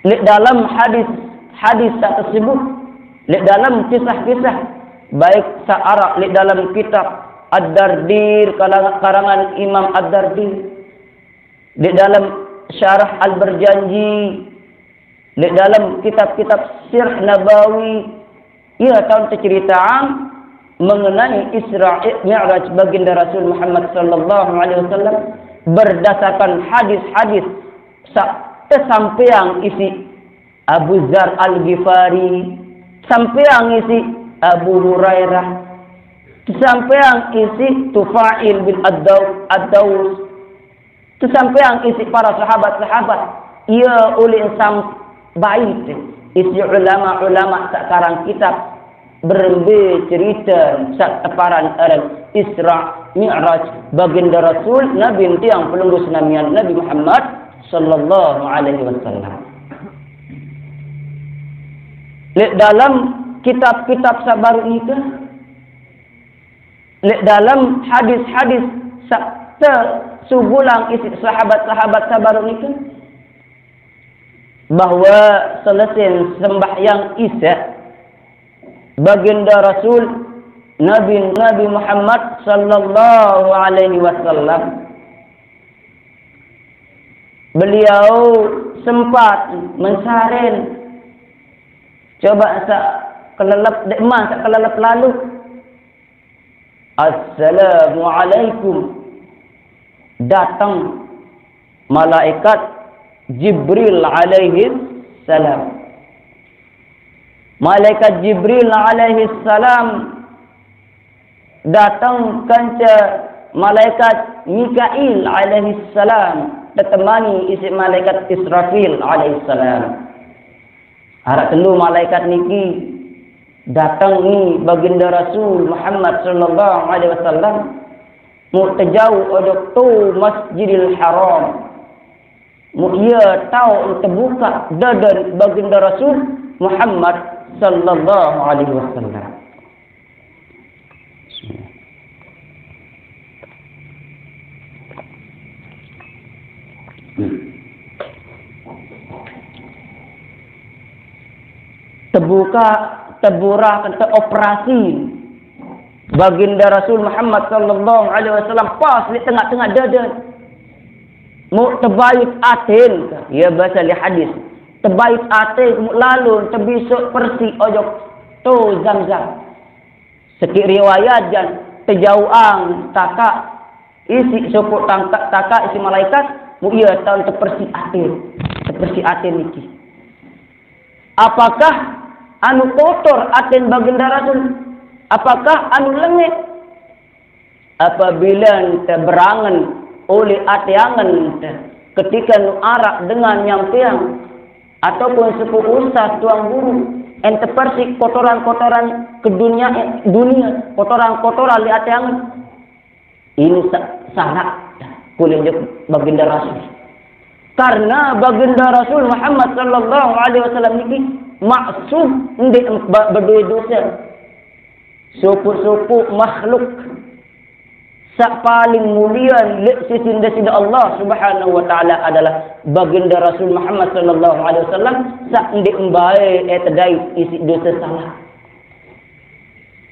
Lek dalam hadis tersebut, lek dalam kisah-kisah baik sa'arak lek dalam kitab Ad-Dardir karangan Imam Ad-Dardir, lek dalam Syarah Al-Berjanji, lek dalam kitab-kitab Sirah Nabawi, ia tahun cerita mengenai Isra Mi'raj baginda Rasul Muhammad sallallahu alaihi wasallam berdasarkan hadis-hadis sampai yang isi Abu Dzar Al-Ghifari, sampai yang isi Abu Hurairah, sampai yang isi Tufail bin Ad-Daus, sampai yang isi para sahabat-sahabat. Ia oleh baik isi ulama-ulama sekarang kitab berembe cerita separan Isra Mi'raj baginda Rasul Nabi yang pelunggu senamian Nabi Muhammad sallallahu alaihi wasallam. Lek dalam kitab-kitab sabar ini ke, lek dalam hadis-hadis sabta subulang isi sahabat-sahabat sabar ini ke, bahawa selesai sembahyang Isya baginda Rasul Nabi Muhammad sallallahu alaihi wasallam, beliau sempat mensaren coba kelelep dekmah kelelep lalu, Assalamualaikum, datang malaikat Jibril alaihi salam. Malaikat Jibril alaihi salam datang kanca malaikat Mikail alaihi salam ditemani isi malaikat Israfil alaihi salam. Harap telu malaikat niki datang ni baginda Rasul Muhammad sallallahu alaihi wasallam mu terjauh odok tu Masjidil Haram. Mu ia tahu terbuka dadan baginda Rasul Muhammad sallallahu alaihi wasallam. Terbuka operasi baginda Rasul Muhammad sallallahu alaihi wasallam pas di tengah-tengah dada. Mu terbaik atin, ya bahasa li hadis. Terbaik atin mu lalu terbisuk persi ojok tu Zam-Zam. Sekik riwayat jan terjauang taka isi sopok tangkak taka isi malaikat mu ia tahu terpersi atin niki. Apakah anu kotor atin baginda Rasul? Apakah anu lengit? Apabila terberangan oleh atiangan ketika nu arak dengan nyampiang ataupun sepuh ustaz tuang guru ente persik kotoran-kotoran ke dunia kotoran-kotoran di atiangan, ini salah kulit baginda Rasul. Karena baginda Rasul Muhammad sallallahu alaihi wasallam ini maksum ndek berdua dosa. Supu-supu makhluk sak paling mulia lek sisi Allah Subhanahu wa taala adalah baginda Rasul Muhammad sallallahu alaihi wasallam sak ndek mbae tedai isi dosa salah.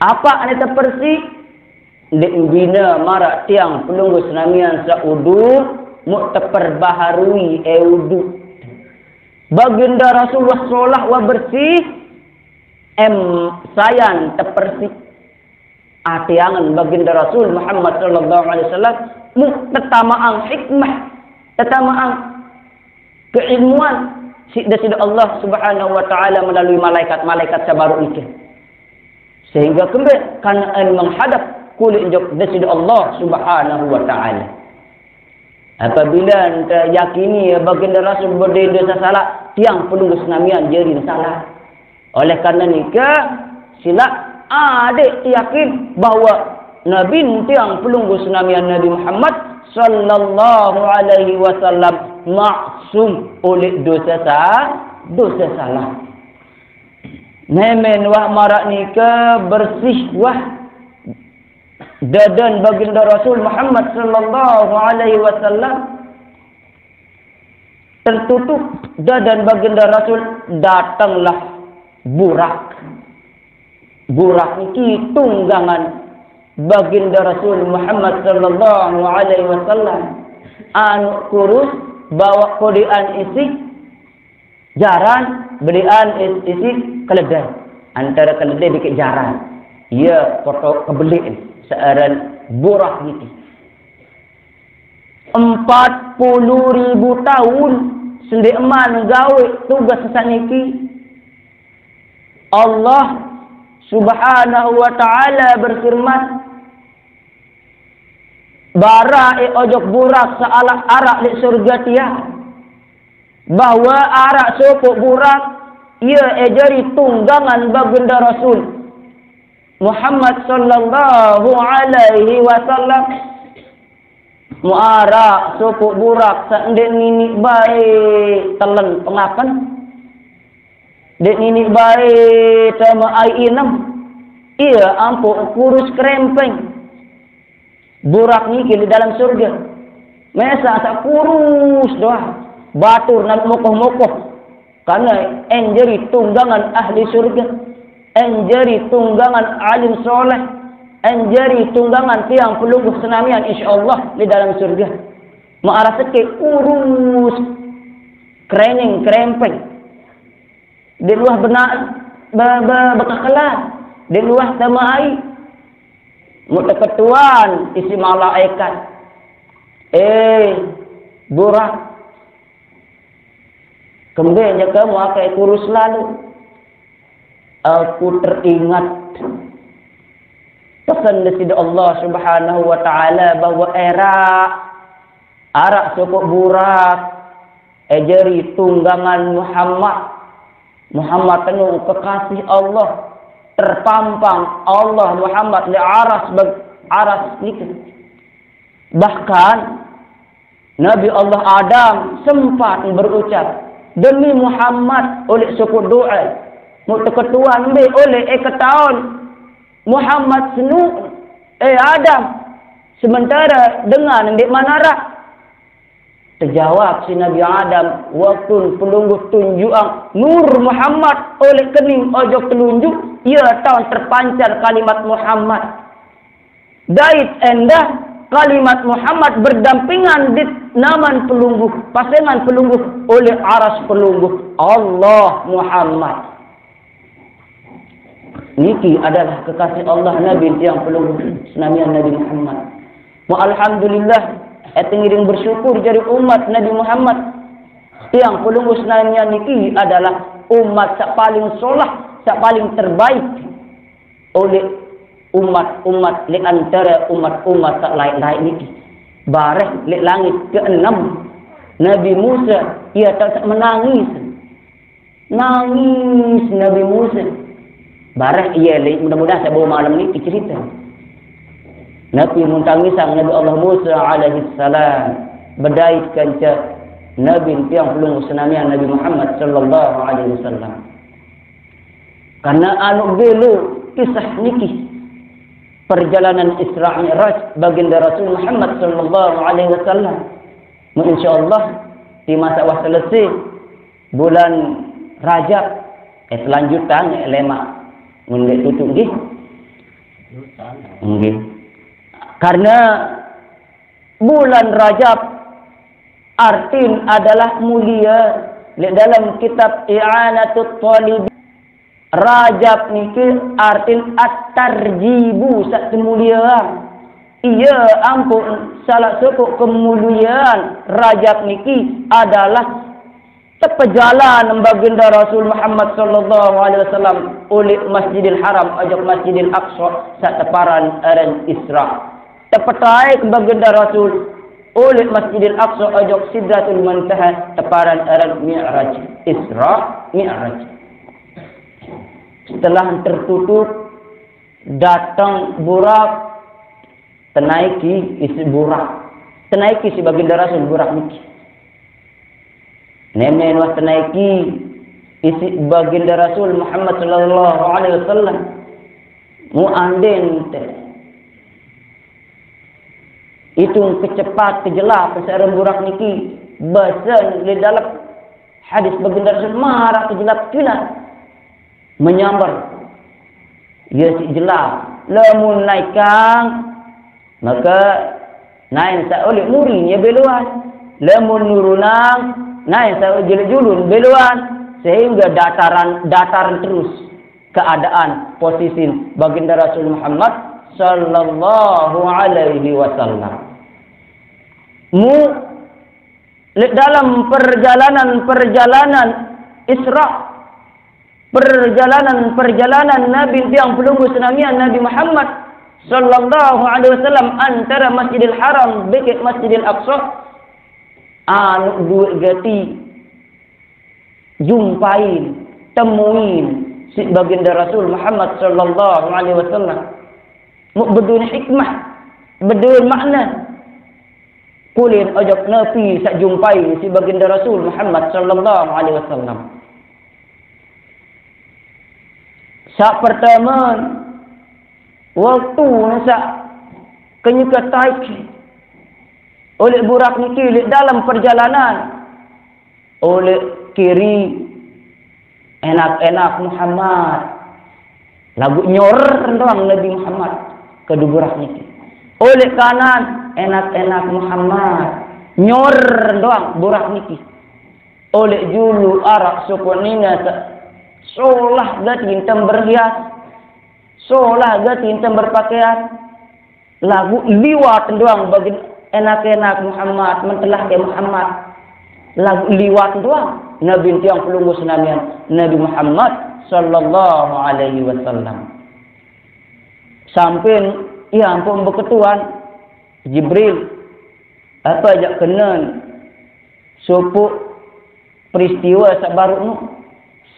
Apa ane terpersi ndek bina marak tiang pelunggu senamian sak udu mu terperbaharui wudu. Baginda Rasulullah solah wa bersih sayan terpersih atiangan baginda Rasul Muhammad sallallahu alaihi wasallam mu tetamaang hikmah, tetamaang keilmuan sida Allah Subhanahu wa taala melalui malaikat-malaikat sabaru itu. Sehingga kembali kan menghadap kulit jok sida Allah Subhanahu wa taala. Apabila anda yakini baginda Rasul berdosa salah, tiang pelunggu senamian jadi salah. Oleh karena nikah, sila adik yakin bahawa Nabi tiang pelunggu senamian Nabi Muhammad sallallahu alaihi wasallam maksum oleh dosa salah. Nemen wah marak nikah bersih wah dadan baginda Rasul Muhammad sallallahu alaihi wasallam tertutup dadan baginda Rasul, datanglah burak. Burak niki tunggangan baginda Rasul Muhammad sallallahu alaihi wasallam. Anu kurus bawa kodean isi jaran, belian isi keledai. Antara keledai dikit jaran. Ya foto kebeli searan burak niki. 40.000 tahun sendi eman gawe tugas saniki. Allah Subhanahu wa ta'ala berfirman, bara ojok burak saalah arak di surga tia, bahwa arak sopok burak ia ejari tunggangan baginda Rasul Muhammad sallallahu alaihi wasallam. Muara sopok burak sandek nini baik telan pengakan, dek nini baik tema ai inem, ia ampu kurus krempeng. Burak ni di dalam surga, mesa asa kurus doa, batur nak mokoh-mokoh, karena enjeri tunggangan ahli surga, enjeri tunggangan alim soleh. Anjari tunggangan tiang pelungguh senamian insyaallah di dalam surga. Ma'arah sekek urus kerening krempeng. Di luar benak bekakalan. Di luar tamai. Mutaketuan isi malaikat. Burak. Kembali kamu akan kurus lalu. Aku teringat pesan dari Allah Subhanahu wa ta'ala bahwa arak sokok burak ejeri tunggangan Muhammad penuh kekasih Allah, terpampang Allah Muhammad di aras nikah. Bahkan Nabi Allah Adam sempat berucap, demi Muhammad oleh sokok doa muteketuan be oleh ketahuan Muhammad senu Adam sementara dengan di manara terjawab si Nabi Adam waktu pelungguh tunjuan nur Muhammad oleh kening ojok telunjuk ia tahun terpancar kalimat Muhammad dait endah kalimat Muhammad berdampingan di naman pelungguh pasangan pelungguh oleh aras pelungguh Allah Muhammad. Niki adalah kekasih Allah Nabi yang pelungguh senamian Nabi Muhammad. Alhamdulillah, etengiring bersyukur jadi umat Nabi Muhammad. Yang pelungguh senamian niki adalah umat yang paling solah, yang paling terbaik oleh umat-umat di antara umat-umat tak lain-lain niki. Bareh di langit ke-6 Nabi Musa ia tak menangis. Nangis Nabi Musa. Barang ia mudah-mudahan saya bawa malam ni cerita. Nabi muntangisang Nabi Allah Musa alaihi salam berdait kanca Nabi yang pelungguh senamian Nabi Muhammad sallallahu alaihi wasallam. Karena anu belu kisah niki perjalanan Isra Mi'raj baginda Rasul Muhammad sallallahu alaihi wasallam. Insyaallah di masa selesai bulan Rajab selanjutan lema mungkin tutup nggih. Nggih. Karena bulan Rajab artin adalah mulia dalam kitab I'anatut Talib. Rajab niki artin at-tarjibu satu mulia. Ia ampun salah satu kemuliaan Rajab niki adalah tepejalan baginda Rasul Muhammad sallallahu alaihi wasallam oleh Masjidil Haram ajak Masjidil Aqsa saat teparan aran Isra. Tepetai baginda Rasul oleh Masjidil Aqsa ajak Sidratul Muntaha teparan aran Mi'raj. Isra Mi'raj. Setelah tertutup datang burak tenaiki isi burak. Tenaiki si baginda Rasul burak niki. Nemen was tenaiki isi baginda Rasul Muhammad sallallahu alaihi wasallam muanden hitung kecepat kejelas kesaran burak niki bahasa di dalam hadis baginda Rasul marah kejelap kina menyambar ya si jelap lamun naikang maka naik sa oleh murinya beluan lamun nurunang naik sa julun beluan sehingga dataran terus keadaan posisi baginda Rasul Muhammad sallallahu alaihi wasallam. Dalam perjalanan Isra, perjalanan Nabi yang pelunggu senamian Nabi Muhammad sallallahu alaihi wasallam antara Masjidil Haram beke Masjidil Aqsa anu dua gati jumpain temuin si baginda Rasul Muhammad sallallahu alaihi wasallam bedun hikmah bedun makna kulin ojok nabi sak jumpai si baginda Rasul Muhammad sallallahu alaihi wasallam. Sak pertama waktu sak kenyuka taiki oleh burak niki dalam perjalanan oleh kiri enak-enak Muhammad lagu nyor doang Nabi Muhammad keduburak niki oleh kanan enak-enak Muhammad nyor doang burak niki oleh julu arak sukunina solah gatin berhias solah gatin berpakaian lagu liwat doang bagi enak-enak Muhammad mentelah ke Muhammad lagu liwat doang Nabi yang pelunggu senamian Nabi Muhammad sallallahu alaihi wasallam. Sampai ia ampun berketuan Jibril apa ajak kenan supuk peristiwa sak baru nu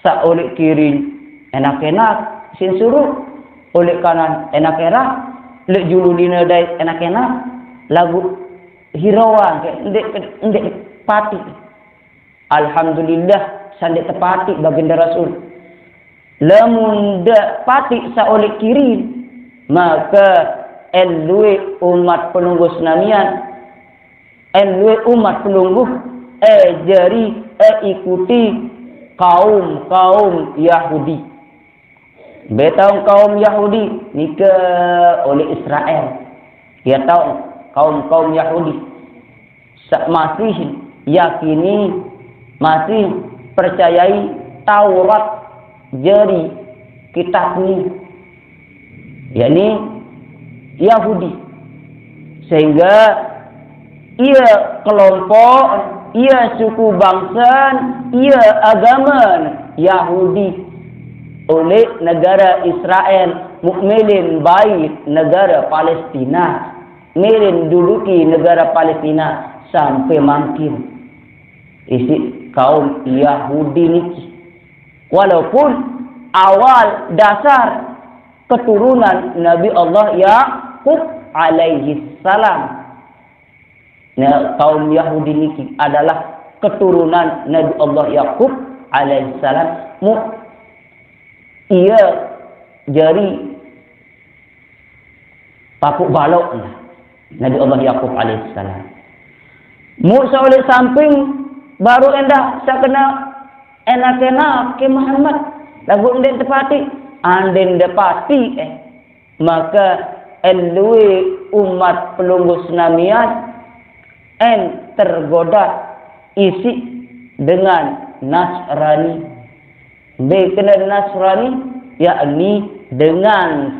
sak oleh kiri enak-enak sin suruh oleh kanan enak-enak lek julu dina dai enak-enak lagu hirauan ndek pati. Alhamdulillah sandi tepati baginda Rasul. Lamun dak pati sa oleh kiri maka elwe umat pelunggu senamian elwe umat pelunggu jari ikuti kaum Yahudi. Betau kaum Yahudi nika oleh Israel. Ya tahu kaum Yahudi masih yakini masih percayai Taurat jari kitab ini yakni Yahudi sehingga ia kelompok ia suku bangsa ia agama Yahudi oleh negara Israel mukminin baik negara Palestina melin duduki negara Palestina sampai makin isi kaum Yahudi niki walaupun awal dasar keturunan Nabi Allah Yaqub alaihi salam. Nah, kaum Yahudi niki adalah keturunan Nabi Allah Yaqub alaihi salam. Ia jari papuk balok Nabi Allah Yaqub alaihi salam. Musa oleh samping baru endah saya kena enak-enak ke Muhammad lagu enden tepati anden depati maka elwe umat pelunggu senamian tergoda isi dengan Nasrani kena Nasrani yakni dengan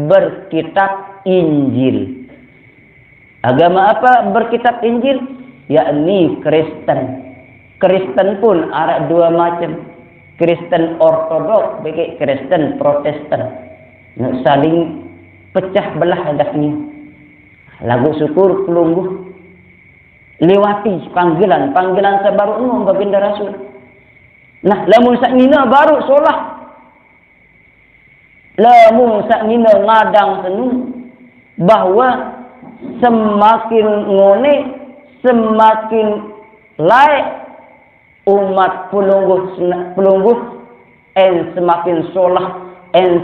berkitab Injil. Agama apa berkitab Injil? Yakni Kristen. Kristen pun ada dua macam. Kristen Ortodoks bagi Kristen Protestan. Saling pecah belah hendaknya. Lagu syukur pelungguh lewati panggilan sebaru umum baginda Rasul. Nah, lamun saknina baru solah. Lamun saknina ngadang senung bahwa semakin ngone semakin layak umat pelungguh semakin solah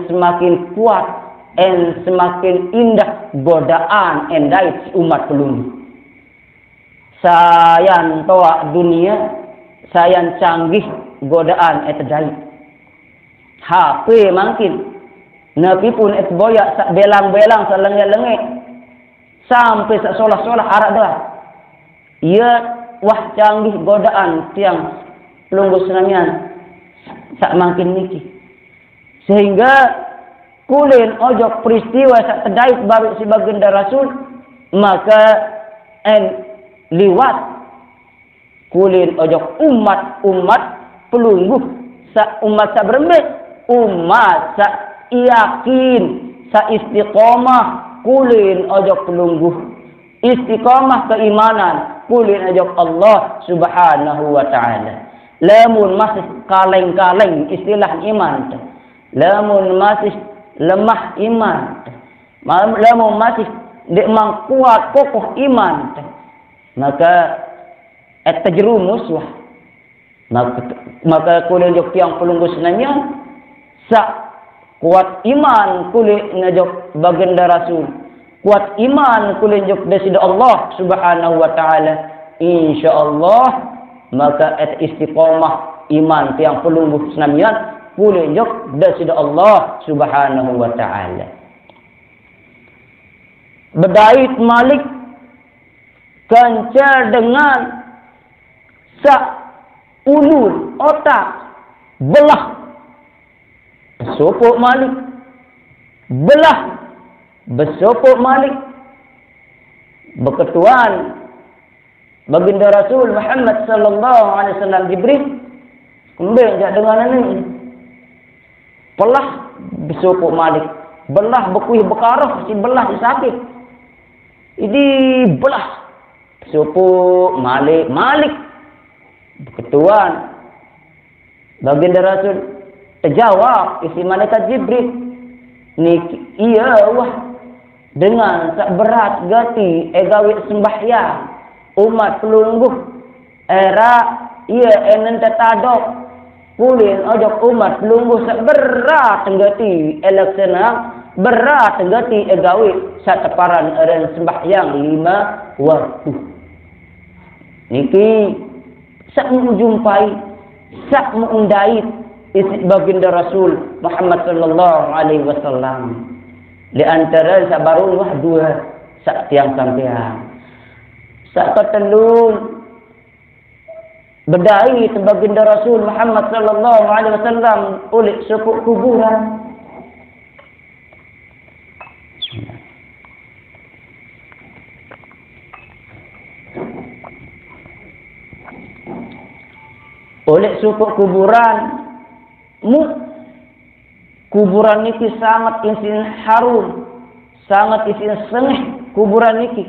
semakin kuat semakin indah godaan endai umat pelungguh sayan toa dunia, sayan canggih godaan etedai. HP mungkin. Nabi pun boyak sak belang-belang sak lengek-lengek. Sampai sak solah-solah arak dah. Ia wah canggih godaan tiang pelunggu senamian sak makin niki. Sehingga kulin ojok peristiwa sak tedait baru si baginda Rasul, maka liwat kulin ojok umat pelunggu sak umat sak berembet, umat sak yakin sak istiqomah kulin ojok pelunggu istiqomah keimanan kulin ojok Allah Subhanahu wa taala. Lamun masih kaleng-kaleng istilah iman, lamun masih lemah iman, lamun masih demang kuat kokoh iman, maka terjerumus wah. Maka kulin jok tiang pelunggu senanya sak kuat iman kulin ngajok baginda Rasul, kuat iman kulin jok desida Allah Subhanahu wa taala, insyaallah maka istiqomah iman tiang pelunggu senamian kulin jok desida Allah Subhanahu wa taala. Bedait Malik kancar dengan sak ulul otak belah besopok Malik, belah besopok Malik, beketuan baginda Rasul Muhammad sallallahu alaihi wasallam Jibril kembali jak dengan ini belah besopok Malik, belah bekuih bekarah si belah si sakit ini belah besopok Malik beketuan baginda Rasul terjawab isi malaikat Jibril ni iya wah dengan sak berat gati egawi sembahyang umat pelungguh era iya enen tetadok kulin ojok umat pelungguh sak berat gati eleksena berat gati egawi sak teparan eren sembahyang 5 waktu niki sak menjumpai sak mengundait isi baginda Rasul Muhammad sallallahu alaihi wasallam. Di antara sabarun wah dua sak tiang sampean. Sak ketelun bedai baginda Rasul Muhammad sallallahu alaihi wasallam oleh suku kuburan. Oleh suku kuburan kuburan niki sangat isin harum, sangat isin sengih kuburan niki.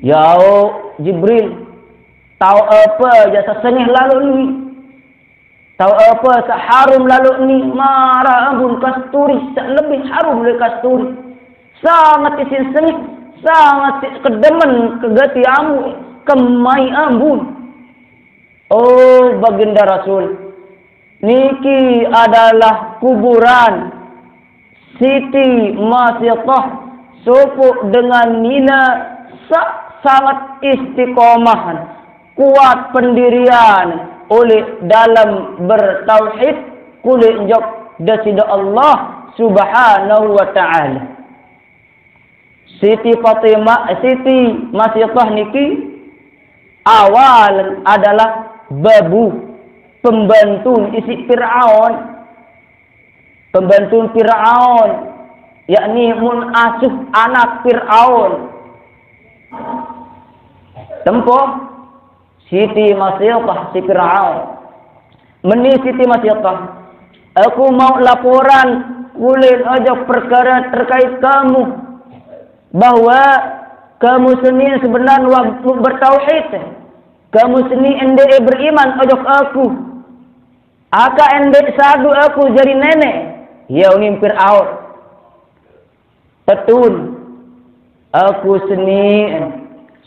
Yao Jibril tahu apa jasa sengih lalu ni, tahu apa seharum lalu ni, marah ampun kasturi lebih harum dari kasturi, sangat isin sengih, sangat kedemen kegati ambu kemai ambun. Oh baginda Rasul, niki adalah kuburan Siti Masyiqah sopuk dengan nina sangat istiqomahan, kuat pendirian oleh dalam bertauhid kulit jok desida Allah Subhanahu wa taala. Siti Fatimah, Siti Masyiqah niki awal adalah babu pembantu isi Fir'aun, pembantu Fir'aun, yakni mun asuh anak Fir'aun. Tempoh Siti Masyiqah si Fir'aun. Meni Siti Masyiqah, aku mau laporan kulin aja perkara terkait kamu, bahwa kamu sendiri sebenarnya waktu bertauhid. Kamu seni ende beriman ojok aku. Aka ende sadu aku jadi nenek. Ya unim Fir'aun. Tetun. Aku seni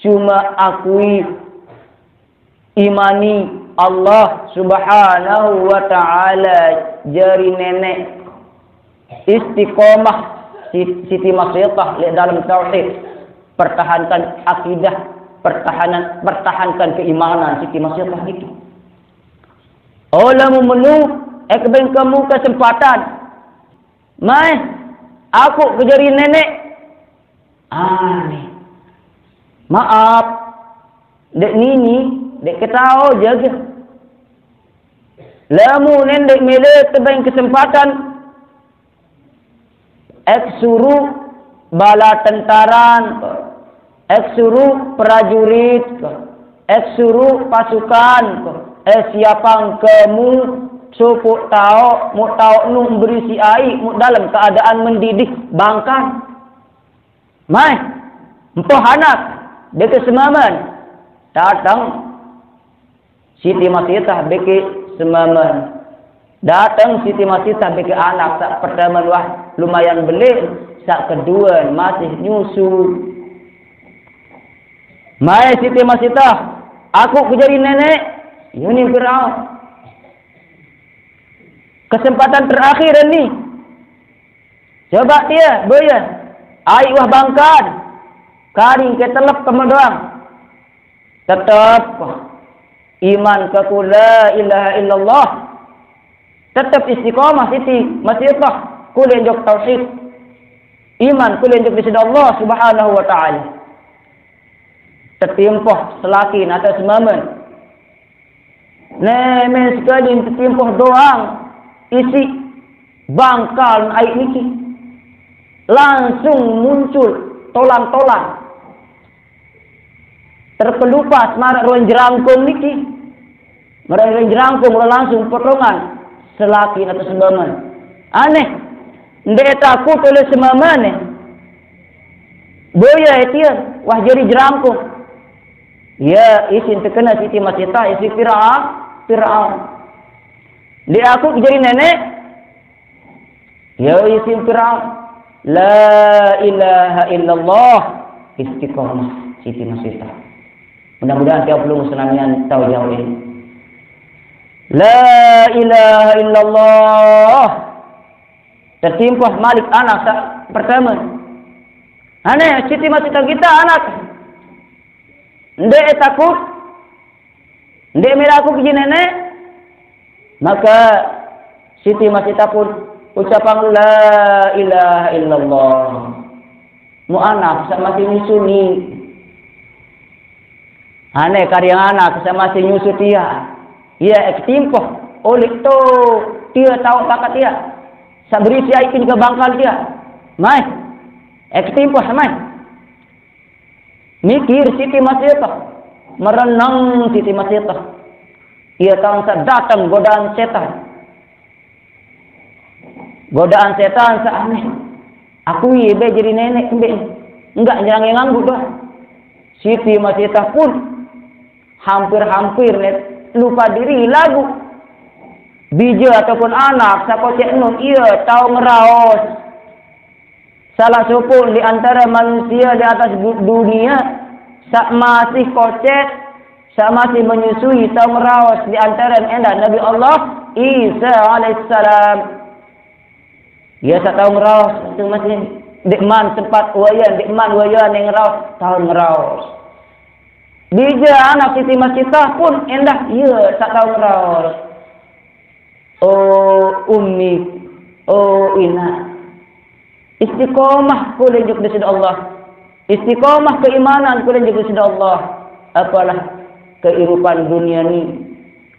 cuma akui imani Allah Subhanahu wa taala jadi nenek. Istiqomah Siti Masyiqah dalam tauhid. Pertahankan akidah pertahankan keimanan Siti Masitah itu. Olamu menu ekben kamu kesempatan. Mai aku kejari nenek. Maaf. Dek nini, dek ketau jaga. Lamu nenek mele keben kesempatan. Ek suruh bala tentaran, ek suruh prajurit, ek suruh pasukan, siapang kamu supuk tau, mu tau nu berisi air, mu dalam keadaan mendidih bangkan. Mai, empoh anak, deke semaman, datang Siti Masitah beke semaman. Datang Siti Masitah bagi anak sak pertama wah lumayan belik, sak kedua masih nyusu. Mai Siti Masitah, aku kejari nenek, ini Firaun. Kesempatan terakhir ini. Coba dia, boya. Aik wah bangkan. Karing ke telep kemudian. Tetap iman ke la ilaha illallah. Tetap istiqamah Siti Masitah kulen jok tauhid. Iman kulen jok disida Allah Subhanahu wa taala. Tetimpoh selaki atas mamen. Nemen sekali tetimpoh doang isi bangkal air niki. Langsung muncul tolang-tolang. Terkelupas marak ruang jerangkung niki. Marak ruang jerangkung langsung potongan. Selaki atau sembaman. Aneh. Ndek takut oleh sembaman ni. Boya etian. Wah jadi jerangkung. Ya isin terkena Siti Masitah. Isi Firaun. Ndek aku jadi nenek. Ya isin Firaun. La ilaha illallah. Istiqamah Siti Masitah. Mudah-mudahan tiap pelung senamian tahu jauh ini. La ilaha illallah. Tertimpah Malik anak pertama. Aneh Siti Masitah kita anak. Ndek takut. Ndek mira aku pergi nenek. Maka Siti Masitah pun ucapan la ilaha illallah. Mu anak sama si nyusuni. Aneh karya anak sama si nyusu dia. Ya ektimpoh oleh tu dia tahu takat dia. Sabri si aikin ke bangkal dia. Mai ektimpoh mai. Mikir Siti Masitah. Merenang Siti Masitah. Ia tahu datang godaan setan. Godaan setan seaneh. Aku ibe jadi nenek embe. Enggak jangan nganggu dah. Siti Masitah pun hampir-hampir lupa diri lagu bija ataupun anak sakocek nun ia tahu ngeraos salah satu di antara manusia di atas dunia sak masih kocek sak masih menyusui tahu ngeraos di antara enda Nabi Allah Isa alaihissalam. Ya sak tahu ngeraos itu masih dikman sempat wayan dikman wayan yang ngeraos tahu ngeraos. Bija anak Siti Masitah pun endah ya tak tahu ngeraos. Oh ummi, oh ina. Istiqamah kulen juk disida Allah. Istiqamah keimanan kulen juk disida Allah. Apalah kehidupan dunia ni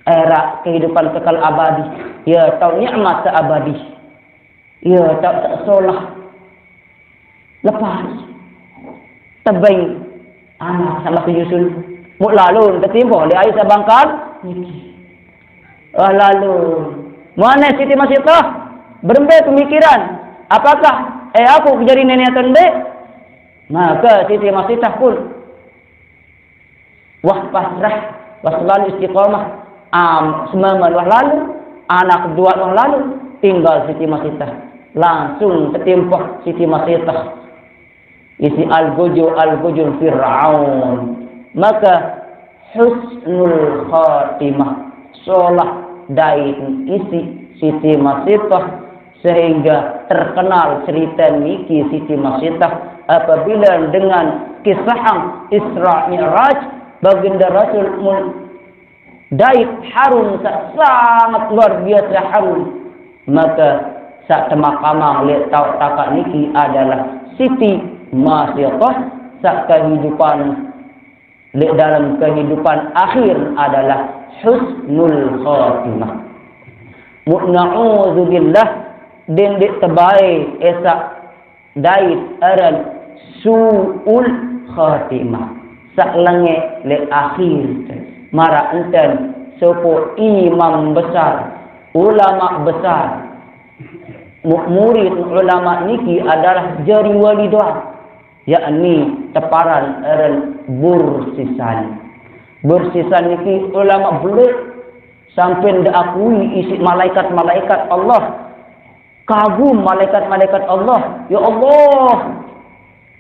era kehidupan kekal abadi. Ya tahu nikmat abadi. Ya tak solah. Lepas tebing anak sama penyusul muk lalu tertimbang di air sabangkan lalu mana Siti Masitah berembek pemikiran apakah aku jadi nenek atau tidak. Maka Siti Masitah pun wah pasrah wah selalu istiqamah semaman wah lalu anak kedua wah lalu tinggal Siti Masitah langsung tertimbang Siti Masitah isi al-gujul Fir'aun. Maka husnul khatimah solah dain isi Siti Masitah Sehingga terkenal cerita niki Siti Masitah apabila dengan kisah Isra Mi'raj baginda Rasul daik harum sangat luar biasa harum. Maka sak temakamang lihat tahu takak niki adalah Siti Masitah sak kehidupan dalam kehidupan akhir adalah husnul khatimah. Na'udzubillah den dik tebai esak dait aran suul khatimah. Sak lenge le akhir mara enten sopo imam besar, ulama besar. Murid ulama niki adalah jari walidah, yakni teparan aran Bursisan. Bursisan niki ulama belik sampai diakui isi malaikat-malaikat Allah. Kagum malaikat-malaikat Allah. Ya Allah,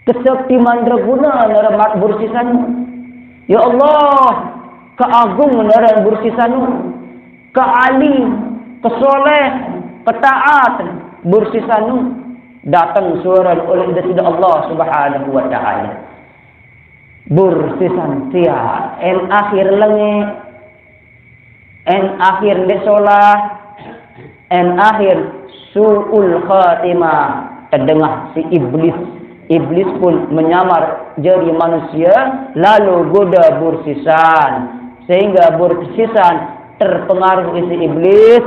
kesakti mandraguna naramat Bursisan. Ya Allah, keagung naramat Bursisan. Kealim, kesoleh, ketaat Bursisan. Datang suara oleh daripada Allah Subhanahu wa taala. Bursisan sia en akhir lengi, en akhir desolah, en akhir suul khatimah. Terdengar si iblis pun menyamar jadi manusia lalu goda Bursisan, sehingga Bursisan terpengaruh isi iblis,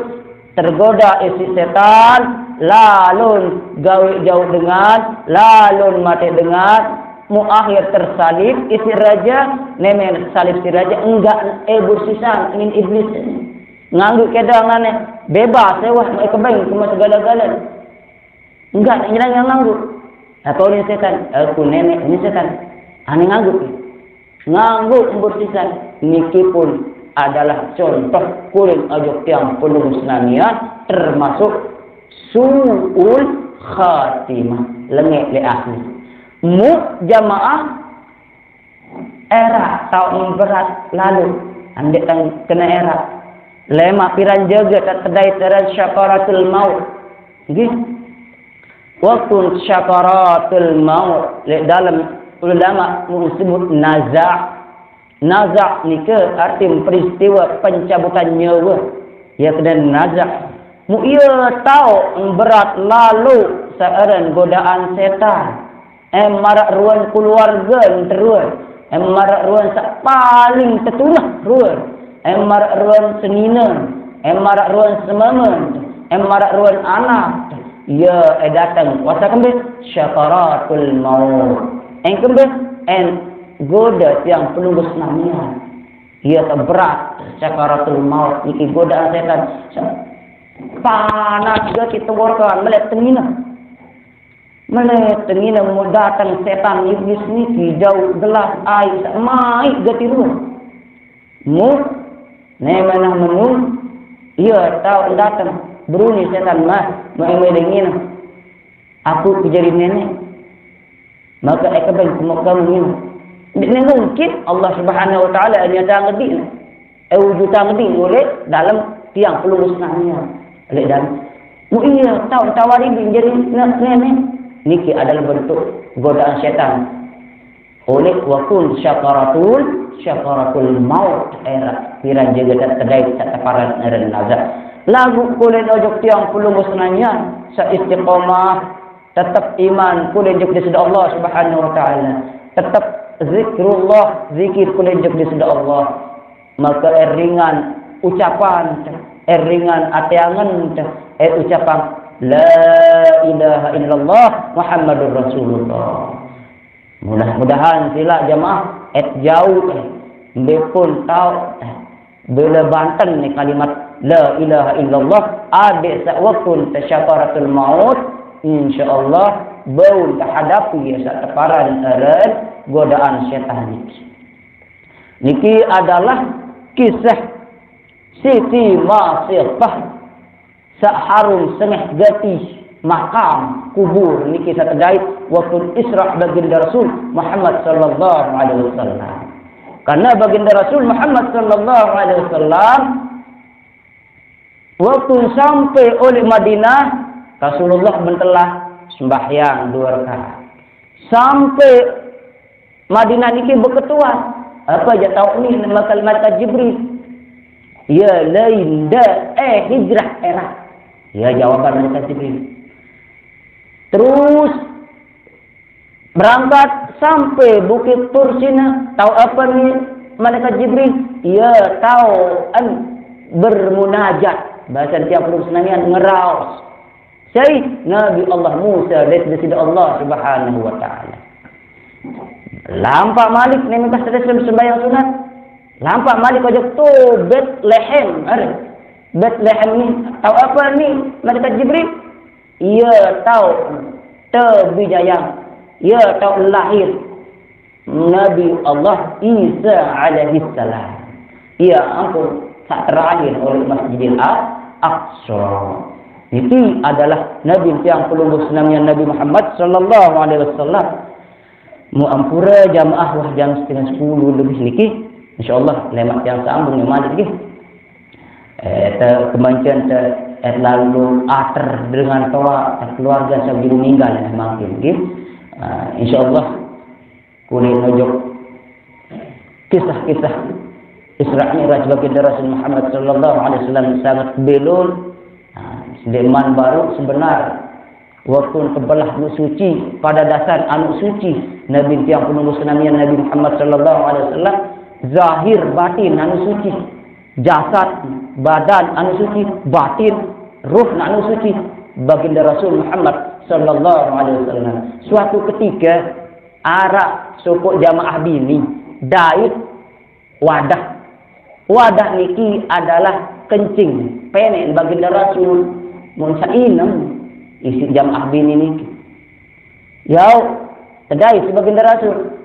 tergoda isi setan, lalu gawe jauh dengan, lalu mati dengan, akhir tersalib isi raja, nemen salib si raja enggak Bursisan ingin iblis nganggu kedangannya bebas sewah mereka baik cuma segala-galanya enggak yang nganggu atau ini setan aku nenek ini setan aneh nganggu Bursisan niki pun adalah contoh kulit ajok tiang penuh senamian termasuk suul khatimah lengek le akhir mu jamaah era tahun berat lalu andek kena era lema piran jaga tak kedai teran syakaratul maut nggih waktu syakaratul maut dalam ulama disebut naza' ni ke arti peristiwa pencabutan nyawa ya kena naza' mu ia tahu berat lalu seorang godaan setan marak ruan keluarga terus marak ruan sak paling tertulah ruan marak ruan senina marak ruan semaman marak ruan anak ya datang wasa kembali syakaratul maut kembali goda yang penunggu senamian ia terberat syakaratul maut iki godaan setan panas juga kita borkan melihat tengina mau datang setan iblis ni jauh gelas air mai gatiru mu nemanah menun ia tahu datang beruni setan mah mau dengin aku jadi nenek maka ekabeng kamu ini mungkin Allah Subhanahu wa taala nyata ngedi wujudan ngedi oleh dalam tiang pelurus nanya oleh dalam mu iya tahu tawari jadi nenek niki adalah bentuk godaan setan oleh wakun syakaratul maut era piran jaga terdai taparan eran nazar lagu kulen ojok tiang pelungus nanya sa istiqamah tetap iman kulen jok di sida Allah Subhanahu wa taala tetap zikrullah zikir kulen jok di sida Allah maka eringan ucapan eringan ateangan ucapan la ilaha illallah Muhammadur Rasulullah. Mudah-mudahan sila jamaah jauh pun tahu bila Banten ni kalimat la ilaha illallah adik sak waktu tasyakaratul maut insyaallah bau terhadapi sak teparan erat godaan syaitan niki adalah kisah Siti Masitah sak harum sengeh gati makam kubur niki sak terkait waktu Isra baginda Rasul Muhammad sallallahu alaihi wasallam. Karena baginda Rasul Muhammad sallallahu alaihi wasallam waktu sampai oleh Madinah Rasulullah mentelah sembahyang 2 rakaat. Sampai Madinah niki berketuan. Apa aja tahu ni nama kalimat Jibril? Ya lainda hijrah era. Ya jawaban malaikat Jibril. Terus berangkat sampai Bukit Tursina. Tahu apa ni malaikat Jibril? Ya tahu bermunajat. Bahasa tiap persenamian ngeraus. Saya Nabi Allah Musa dari Allah Subhanahu wa taala. Lampak Malik ni minta sedang sembahyang sunat. Lampak Malik ajak tu Bethlehem. Bethlehem ni tahu apa ni malaikat Jibril? Ia tahu terbijayang. Ia tahu lahir Nabi Allah Isa alaihi salam. Ia ampun tak terakhir oleh Masjidil Aqsa. Ini adalah Nabi yang pelungguh senamnya Nabi Muhammad sallallahu alaihi wasallam. Muampura jamaah wah jam 9:30 lebih niki. Insyaallah lemak yang sambung yang malik niki. Kemancan lalu ater dengan toa keluarga sebelum meninggal makin niki. Insyaallah kulit nojok kisah-kisah Isra Mi'raj baginda Rasul Muhammad sallallahu alaihi wasallam sangat belul. Sedeman baru sebenar waktu kebelah suci pada dasar anu suci Nabi yang penunggu senamian Nabi Muhammad sallallahu alaihi wasallam zahir batin anu suci jasad badan anu suci batin ruh anu suci baginda Rasul Muhammad sallallahu alaihi wasallam. Suatu ketika arak suku jamaah bini daid wadah niki adalah kencing penek baginda Rasul munsainam isi jamaah bini niki. Yau tedai sebaginda Rasul.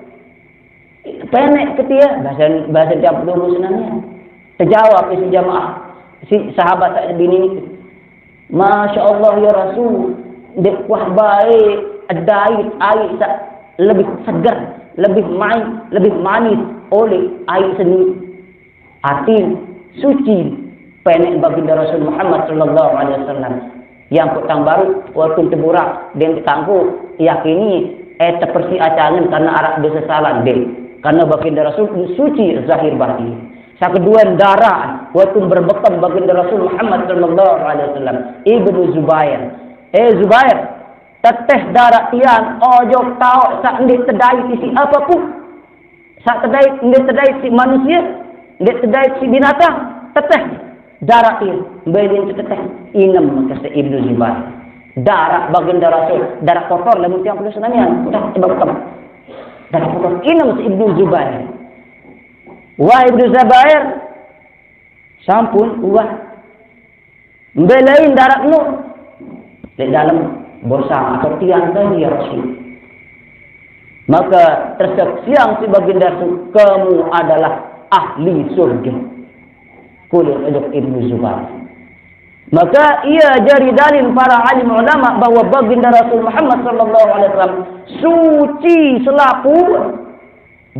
Penek ketia bahasa tiap dulu senangnya. Terjawab isi jamaah si sahabat tak bini niki. Masya Allah ya Rasul, dek wah baik adait air lebih segar, lebih manis oleh air seni. Arti suci penek baginda Rasul Muhammad sallallahu alaihi wasallam. Yang petang baru waktu teburak dan tangku yakini seperti acangan karena arak bersesalan deh. Karena baginda Rasul suci zahir batin. Yang kedua darah waktu berbekam baginda Rasul Muhammad sallallahu alaihi wasallam. Ibnu Zubair. Zubair, teteh darah tiang ojo tau sak ndik tedai isi apapun. Sak tedai ndik tedai si manusia, ndik tedai si binatang, teteh darah tiang belin teteh inem kata Ibnu Zubair. Darah baginda Rasul, darah kotor lamun tiang perlu senamian. Udah berbekam. Darah kotor inem si Ibnu Zubair. Wah Ibnu Zubair sampun wah mbelain darah nu di dalam bosan atau tiang tadi ya Rasul. Maka tersaksiang si baginda Rasul, kamu adalah ahli surga. Kulit ajak Ibnu Zubair. Maka ia jari dalil para alim ulama bahwa baginda Rasul Muhammad sallallahu alaihi wasallam suci selaku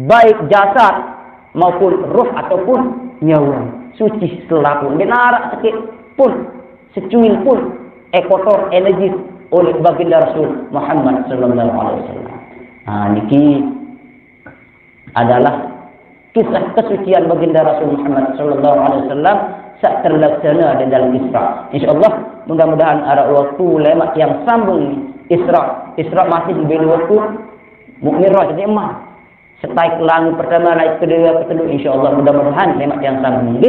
baik jasad maupun ruh ataupun nyawa. Suci selaku. Dinarak sikit pun, secuil pun kotor energi oleh baginda Rasul Muhammad sallallahu alaihi wasallam. Niki adalah kisah kesucian baginda Rasul Muhammad sallallahu alaihi wasallam saat terlaksana di dalam Isra. Insyaallah mudah-mudahan ada waktu lemak yang sambung Isra. Isra masih di waktu Mi'raj jemaah. Setai ke langit pertama, langit kedua, ketiga insyaallah mudah-mudahan lemak yang sambung.